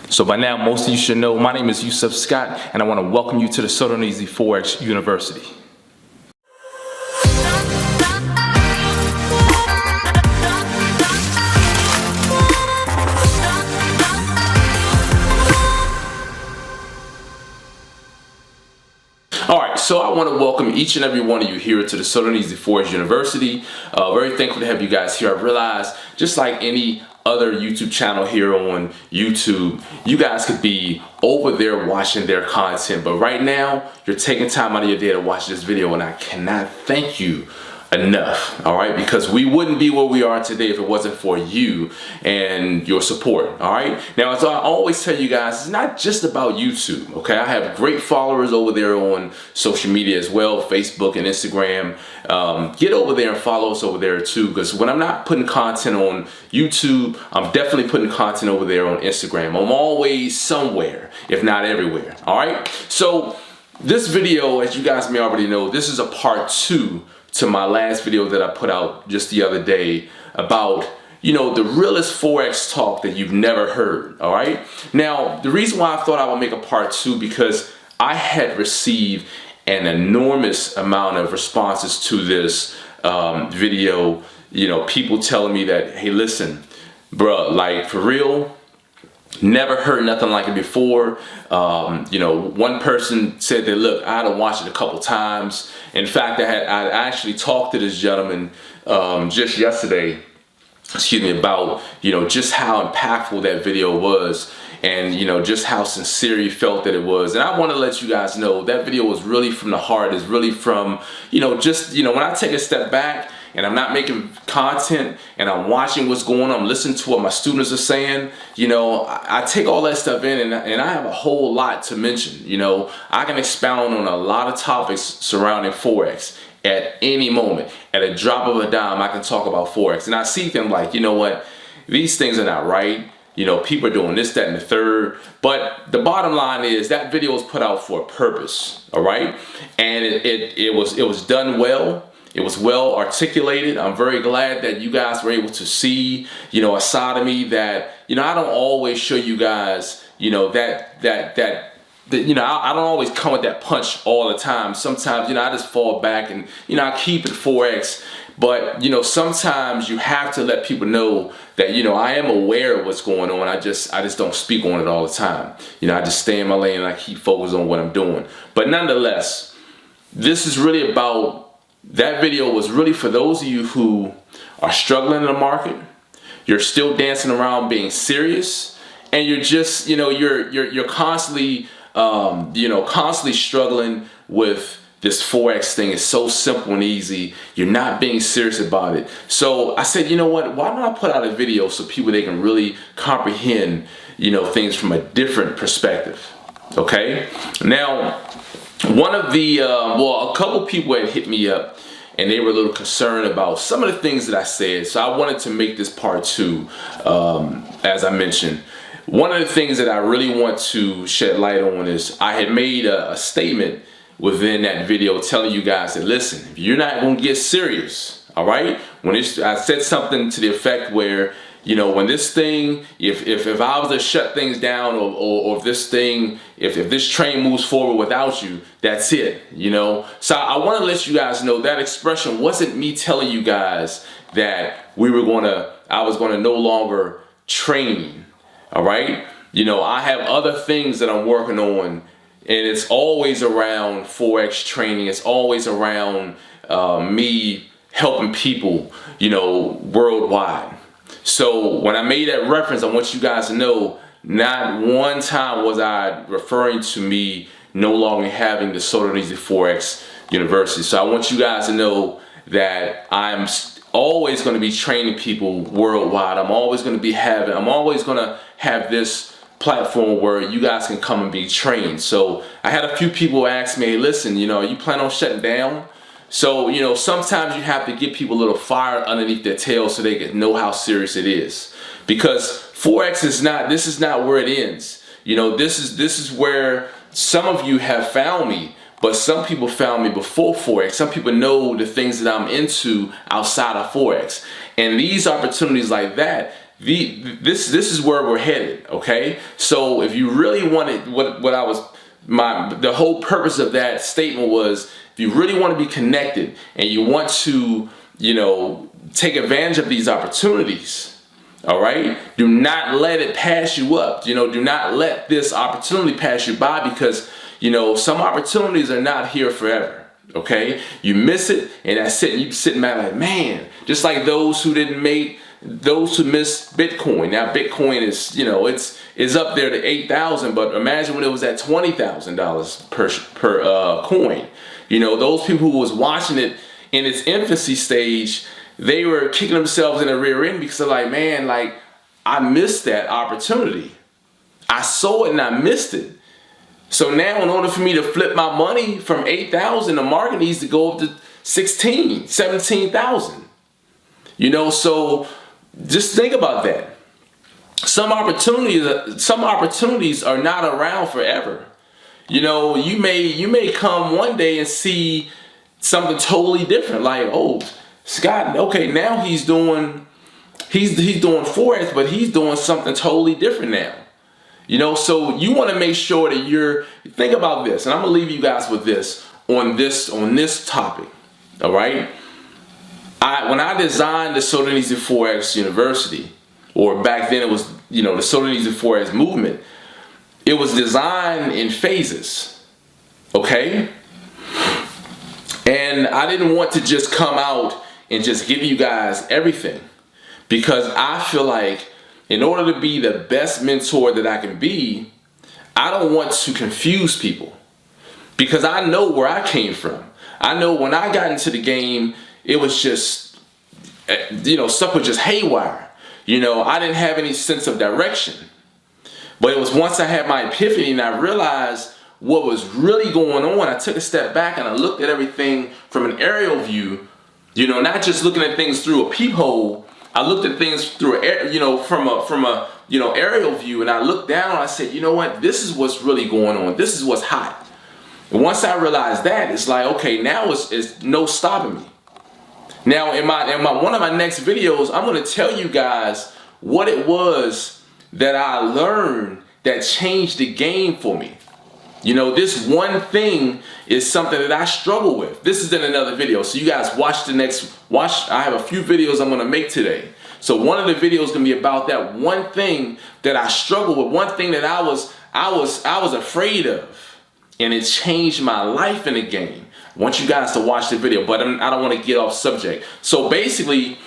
So by now, most of you should know, my name is Yusef Scott, and I want to welcome you to the So Darn Easy Forex University. Alright, so I want to welcome each and every one of you here to the So Darn Easy Forex University. Very thankful to have you guys here. I realize, just like any other YouTube channel here on YouTube, you guys could be over there watching their content, but right now you're taking time out of your day to watch this video, and I cannot thank you enough. All right, because we wouldn't be where we are today if it wasn't for you and your support. All right, now as I always tell you guys, it's not just about YouTube. Okay, I have great followers over there on social media as well, Facebook and Instagram. Get over there and follow us over there too, because when I'm not putting content on YouTube, I'm definitely putting content over there on Instagram. I'm always somewhere, if not everywhere. All right, so this video, as you guys may already know, this is a part 2 to my last video that I put out just the other day about, you know, the realest Forex talk that you've never heard. All right, now the reason why I thought I would make a part 2, because I had received an enormous amount of responses to this video. You know, people telling me that, hey, listen, bruh, like for real, never heard nothing like it before. You know, one person said that, look, I had to watch it a couple times. In fact, I actually talked to this gentleman just yesterday, excuse me, about, you know, just how impactful that video was, and, you know, just how sincere he felt that it was. And I want to let you guys know that video was really from the heart. It's really from, you know, just, you know, when I take a step back and I'm not making content and I'm watching what's going on, I'm listening to what my students are saying, you know, I take all that stuff in, and I have a whole lot to mention. You know, I can expound on a lot of topics surrounding Forex at any moment. At a drop of a dime, I can talk about Forex. And I see them like, you know what, these things are not right. You know, people are doing this, that, and the third. But the bottom line is that video was put out for a purpose, all right? And it was done well. It was well articulated. I'm very glad that you guys were able to see, you know, a side of me that, you know, I don't always show you guys, you know, that you know, I don't always come with that punch all the time. Sometimes, you know, I just fall back and, you know, I keep it Forex. But, you know, sometimes you have to let people know that, you know, I am aware of what's going on. I just don't speak on it all the time. You know, I just stay in my lane and I keep focused on what I'm doing. But nonetheless, this is really about, that video was really for those of you who are struggling in the market. You're still dancing around being serious, and you're just, you know, you're constantly, you know, constantly struggling with this Forex thing. Is so simple and easy. You're not being serious about it. So I said, you know what? Why don't I put out a video so people, they can really comprehend, you know, things from a different perspective. Okay. Now, one of the well, a couple people had hit me up, and they were a little concerned about some of the things that I said. So I wanted to make this part 2. As I mentioned, one of the things that I really want to shed light on is I had made a statement within that video telling you guys that, listen, if you're not going to get serious, all right, I said something to the effect where, you know, when this thing, if I was to shut things down, or if this thing, if this train moves forward without you, that's it, you know. So I want to let you guys know that expression wasn't me telling you guys that I was going to no longer train, all right. You know, I have other things that I'm working on, and it's always around Forex training. It's always around me helping people, you know, worldwide. So when I made that reference, I want you guys to know, not one time was I referring to me no longer having the So Darn Easy Forex University. So I want you guys to know that I'm always going to be training people worldwide. I'm always going to have this platform where you guys can come and be trained. So I had a few people ask me, hey, listen, you know, you plan on shutting down? So, you know, sometimes you have to give people a little fire underneath their tail so they can know how serious it is. Because Forex is not, this is not where it ends. You know, this is where some of you have found me, but some people found me before Forex. Some people know the things that I'm into outside of Forex. And these opportunities like that, this is where we're headed, okay? So if you really wanted, the whole purpose of that statement was, if you really want to be connected and you want to, take advantage of these opportunities, all right, do not let it pass you up. Do not let this opportunity pass you by, because some opportunities are not here forever. Okay, you miss it, and that's it. You sitting back like, man, just like those who missed Bitcoin. Now Bitcoin is, it's up there to 8,000, but imagine when it was at $20,000 per coin. Those people who was watching it in its infancy stage, they were kicking themselves in the rear end, because they're like, man, like, I missed that opportunity. I saw it and I missed it. So now, in order for me to flip my money from 8,000, the market needs to go up to 16, 17,000. So just think about that. Some opportunities are not around forever. You may come one day and see something totally different. Like, oh, Scott, okay, now he's doing Forex, but he's doing something totally different now. So you want to make sure that think about this, and I'm gonna leave you guys with this on this topic. All right. When I designed the So Darn Easy Forex University, or back then it was, the So Darn Easy Forex movement, it was designed in phases. Okay. And I didn't want to just come out and just give you guys everything, because I feel like, in order to be the best mentor that I can be, I don't want to confuse people, because I know where I came from. I know when I got into the game, it was just, stuff was just haywire. I didn't have any sense of direction. But it was once I had my epiphany and I realized what was really going on, I took a step back and I looked at everything from an aerial view, not just looking at things through a peephole. I looked at things through from a aerial view, and I looked down and I said, you know what, this is what's really going on. This is what's hot. And once I realized that, it's like, okay, now it's no stopping me. Now in one of my next videos, I'm going to tell you guys what it was that I learned that changed the game for me. This one thing is something that I struggle with. This is in another video, so you guys watch. I have a few videos I'm going to make today. So one of the videos is going to be about that one thing that I struggle with, one thing that I was afraid of, and it changed my life in the game. I want you guys to watch the video, but I don't want to get off subject. So basically,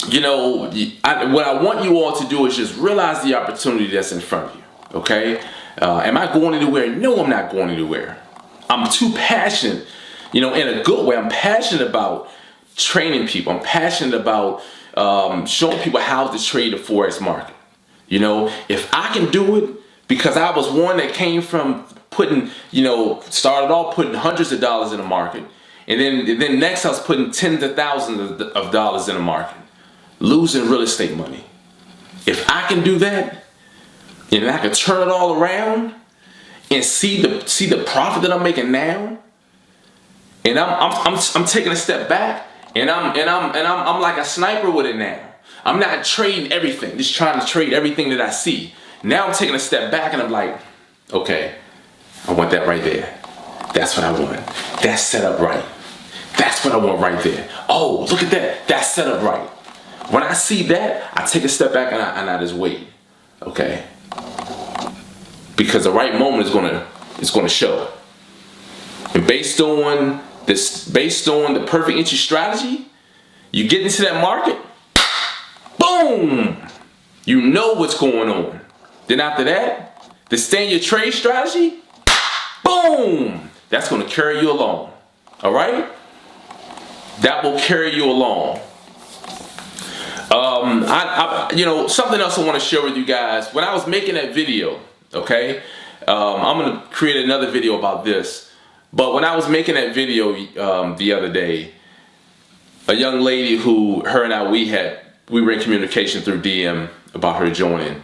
what I want you all to do is just realize the opportunity that's in front of you. Okay. Am I going anywhere? No, I'm not going anywhere. I'm too passionate, in a good way. I'm passionate about training people. I'm passionate about showing people how to trade the Forex market. If I can do it, because I was one that came from started off putting hundreds of dollars in the market. And then next I was putting tens of thousands of dollars in the market, losing real estate money. If I can do that, and I can turn it all around and see the profit that I'm making now, and I'm taking a step back, and I'm like a sniper with it now. I'm not trading everything, just trying to trade everything that I see. Now I'm taking a step back and I'm like, okay, I want that right there. That's what I want. That's set up right. That's what I want right there. Oh, look at that. That's set up right. When I see that, I take a step back and I just wait. Okay. Because the right moment is gonna show. And based on the perfect entry strategy, you get into that market, boom! You know what's going on. Then after that, the stay in your trade strategy, boom! That's gonna carry you along. Alright? That will carry you along. Something else I want to share with you guys. When I was making that video, okay, I'm gonna create another video about this. But when I was making that video the other day, a young lady her and I, we were in communication through DM about her joining,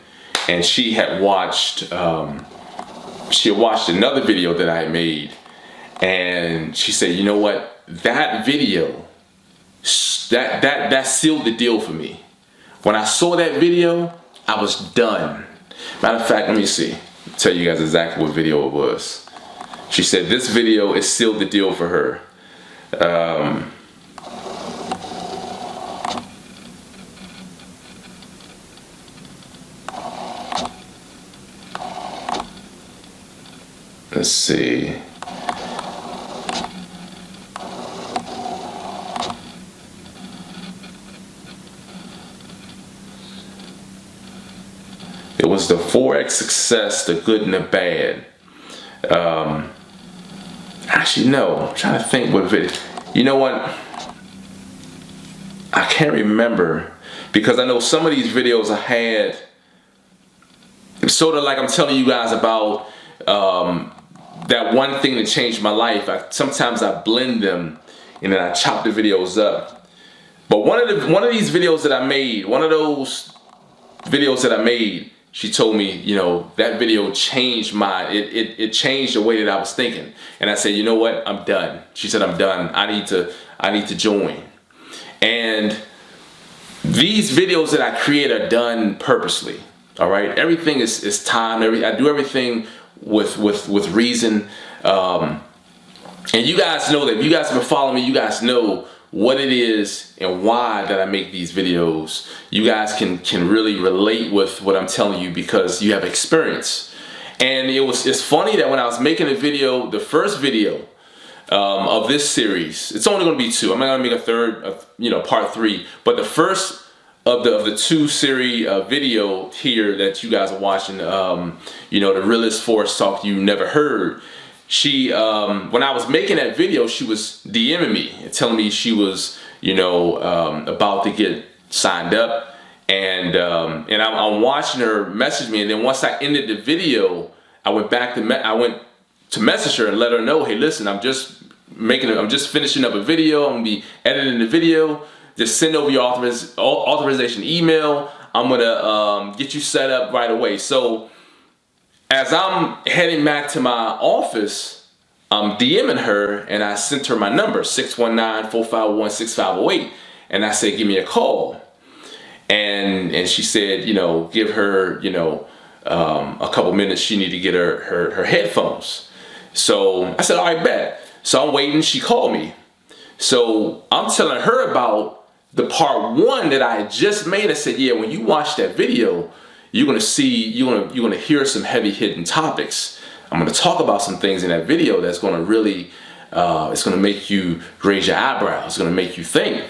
and she had watched another video that I made, and she said, you know what, that video, that sealed the deal for me. When I saw that video, I was done. Matter of fact, let me see. Tell you guys exactly what video it was. She said this video is sealed the deal for her. Let's see. It was the Forex success, the good and the bad. Actually, no. I'm trying to think what video. You know what? I can't remember, because I know some of these videos I had, sort of like I'm telling you guys about that one thing that changed my life. Sometimes I blend them and then I chop the videos up. But one of these videos that I made, one of those videos that I made, she told me, you know, that video changed it changed the way that I was thinking. And I said, you know what, I'm done. She said, I'm done. I need to join. And these videos that I create are done purposely. All right, everything is timed. I do everything with reason. And you guys know that. If you guys have been following me, you guys know what it is and why that I make these videos. You guys can really relate with what I'm telling you because you have experience. And it's funny that when I was making a video, the first video of this series, it's only going to be 2. I'm not going to make a third, part 3. But the first of the 2 series video here that you guys are watching, the Realest Forex Talk you never heard. She, when I was making that video, she was DMing me and telling me she was, about to get signed up, and I'm watching her message me, and then once I ended the video, I went to message her and let her know, hey, listen, I'm just finishing up a video. I'm gonna be editing the video. Just send over your authorization email. I'm gonna get you set up right away. So as I'm heading back to my office, I'm DMing her and I sent her my number, 619-451-6508. And I said, give me a call. And she said, give her, a couple minutes. She needed to get her headphones. So I said, all right, bet. So I'm waiting. She called me. So I'm telling her about the part 1 that I just made. I said, yeah, when you watch that video, you're gonna hear some heavy hitting topics. I'm gonna talk about some things in that video that's gonna really, it's gonna make you raise your eyebrows. It's gonna make you think.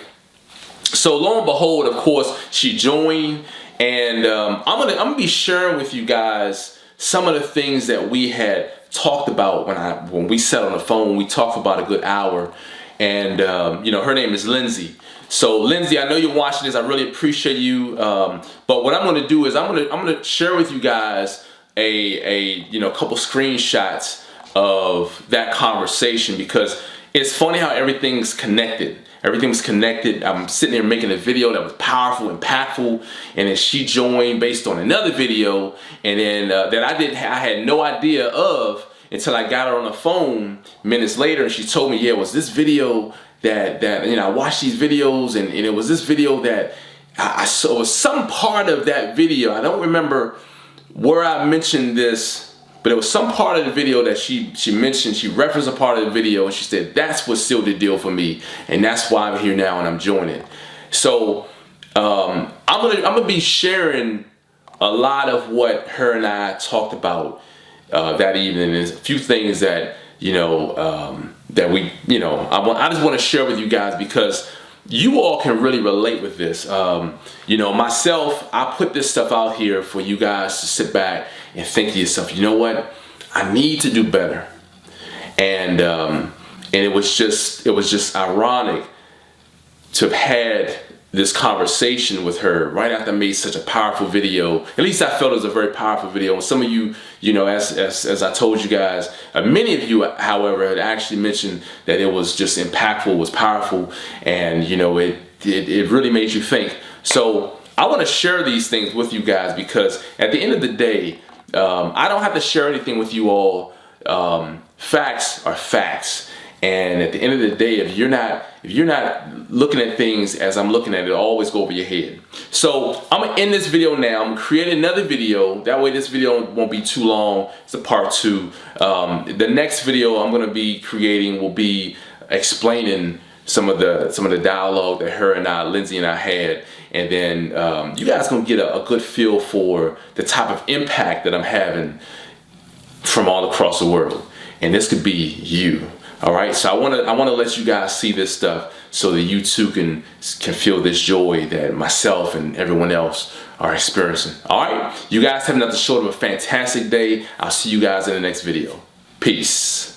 So lo and behold, of course, she joined, and I'm gonna be sharing with you guys some of the things that we had talked about when we sat on the phone. We talked for about a good hour, and her name is Lindsay. So Lindsay, I know you're watching this. I really appreciate you. But what I'm going to do is I'm going to share with you guys a couple screenshots of that conversation, because it's funny how everything's connected. Everything's connected. I'm sitting there making a video that was powerful, impactful, and then she joined based on another video, and then that I had no idea of until I got her on the phone minutes later, and she told me, yeah, it was this video that I watched these videos, and it was this video that I saw. It was some part of that video. I don't remember where I mentioned this, but it was some part of the video that she mentioned. She referenced a part of the video, and she said that's what sealed the deal for me, and that's why I'm here now and I'm joining. So I'm gonna be sharing a lot of what her and I talked about that evening. There's a few things that that we, I just want to share with you guys, because you all can really relate with this. Myself, I put this stuff out here for you guys to sit back and think to yourself, you know what? I need to do better. And it was just ironic to have had this conversation with her right after I made such a powerful video. At least I felt it was a very powerful video. And some of you, as I told you guys, many of you, however, had actually mentioned that it was just impactful, was powerful, and it really made you think. So I want to share these things with you guys, because at the end of the day, I don't have to share anything with you all. Facts are facts. And at the end of the day, if you're not looking at things as I'm looking at it, it'll always go over your head. So I'm gonna end this video now. I'm gonna create another video. That way this video won't be too long. It's a part 2. The next video I'm gonna be creating will be explaining some of the dialogue that her and Lindsay and I had, and then you guys gonna get a good feel for the type of impact that I'm having from all across the world. And this could be you. All right, so I want to let you guys see this stuff so that you too can feel this joy that myself and everyone else are experiencing. All right, you guys have nothing short of a fantastic day. I'll see you guys in the next video. Peace.